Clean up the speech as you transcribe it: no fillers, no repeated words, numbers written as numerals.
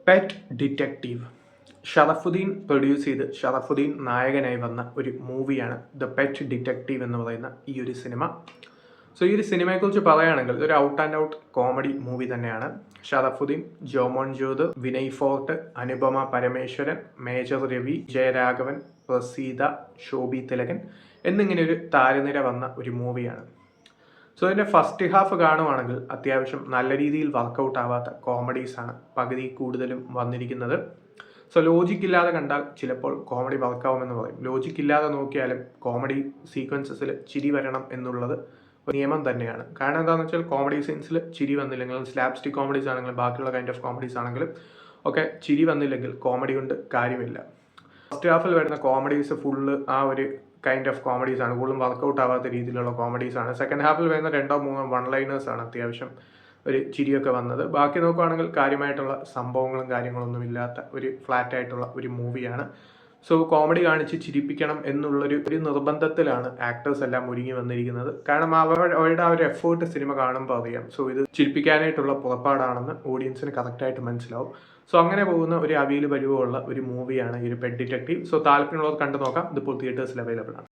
Pet detective. Sharafuddin produce ചെയ്ത് ഷറഫുദ്ദീൻ നായകനായി വന്ന ഒരു മൂവിയാണ് ദ പെറ്റ് ഡിറ്റക്റ്റീവ് എന്ന് പറയുന്ന ഈ ഒരു സിനിമ. സോ ഈ ഒരു സിനിമയെക്കുറിച്ച് പറയുകയാണെങ്കിൽ ഒരു out and out comedy movie തന്നെയാണ്. ഷറഫുദ്ദീൻ, ജോമോൻ ജോത്, വിനയ് ഫോർട്ട്, അനുപമ പരമേശ്വരൻ, മേജർ രവി, ജയരാഘവൻ, പ്രസീത, ശോഭി തിലകൻ എന്നിങ്ങനെ ഒരു താരനിര വന്ന ഒരു മൂവിയാണ്. സോ ഇതിൻ്റെ ഫസ്റ്റ് ഹാഫ് കാണുവാണെങ്കിൽ അത്യാവശ്യം നല്ല രീതിയിൽ വർക്കൗട്ട് ആവാത്ത കോമഡീസാണ് പകുതി കൂടുതലും വന്നിരിക്കുന്നത്. സോ ലോജിക് ഇല്ലാതെ കണ്ടാൽ ചിലപ്പോൾ കോമഡി വർക്കാവുമെന്ന് പറയും. ലോജിക് ഇല്ലാതെ നോക്കിയാലും കോമഡി സീക്വൻസസിൽ ചിരി വരണം എന്നുള്ളത് നിയമം തന്നെയാണ്. കാരണം എന്താണെന്ന് വെച്ചാൽ കോമഡി സീൻസിൽ ചിരി വന്നില്ലെങ്കിൽ, സ്ലാപ്സ്റ്റിക് കോമഡീസ് ആണെങ്കിലും ബാക്കിയുള്ള കൈൻഡ് ഓഫ് കോമഡീസ് ആണെങ്കിലും ഒക്കെ ചിരി വന്നില്ലെങ്കിൽ കോമഡി കൊണ്ട് കാര്യമില്ല. ഫസ്റ്റ് ഹാഫിൽ വരുന്ന കോമഡീസ് ഫുള്ള് ആ ഒരു കൈൻഡ് ഓഫ് കോമഡീസ് ആണ്, കൂടുതലും വർക്കൗട്ട് ആവാത്ത രീതിയിലുള്ള കോമഡീസ് ആണ്. സെക്കൻഡ് ഹാഫിൽ വരുന്ന 2-3 വൺ ലൈനേഴ്സ് ആണ് അത്യാവശ്യം ഒരു ചിരിയൊക്കെ വന്നത്. ബാക്കി നോക്കുകയാണെങ്കിൽ കാര്യമായിട്ടുള്ള സംഭവങ്ങളും കാര്യങ്ങളൊന്നും ഇല്ലാത്ത ഒരു ഫ്ലാറ്റ് ആയിട്ടുള്ള ഒരു മൂവിയാണ്. സോ കോമഡി കാണിച്ച് ചിരിപ്പിക്കണം എന്നുള്ളൊരു നിർബന്ധത്തിലാണ് ആക്ടേഴ്സ് എല്ലാം ഒരുങ്ങി വന്നിരിക്കുന്നത്. കാരണം അവരുടെ ആ ഒരു എഫേർട്ട് സിനിമ കാണുമ്പോൾ അറിയാം. സോ ഇത് ചിരിപ്പിക്കാനായിട്ടുള്ള പുറപ്പാടാണെന്ന് ഓഡിയൻസിന് കറക്റ്റായിട്ട് മനസ്സിലാവും. സോ അങ്ങനെ പോകുന്ന ഒരു അവിയൽ പരിവമുള്ള ഒരു മൂവിയാണ് ഈ ഒരു പെറ്റ് ഡിറ്റക്റ്റീവ്. സോ താല്പര്യമുള്ളവർ കണ്ടു നോക്കാം. ഇതിപ്പോൾ തിയേറ്റേഴ്സിൽ അവൈലബിൾ ആണ്.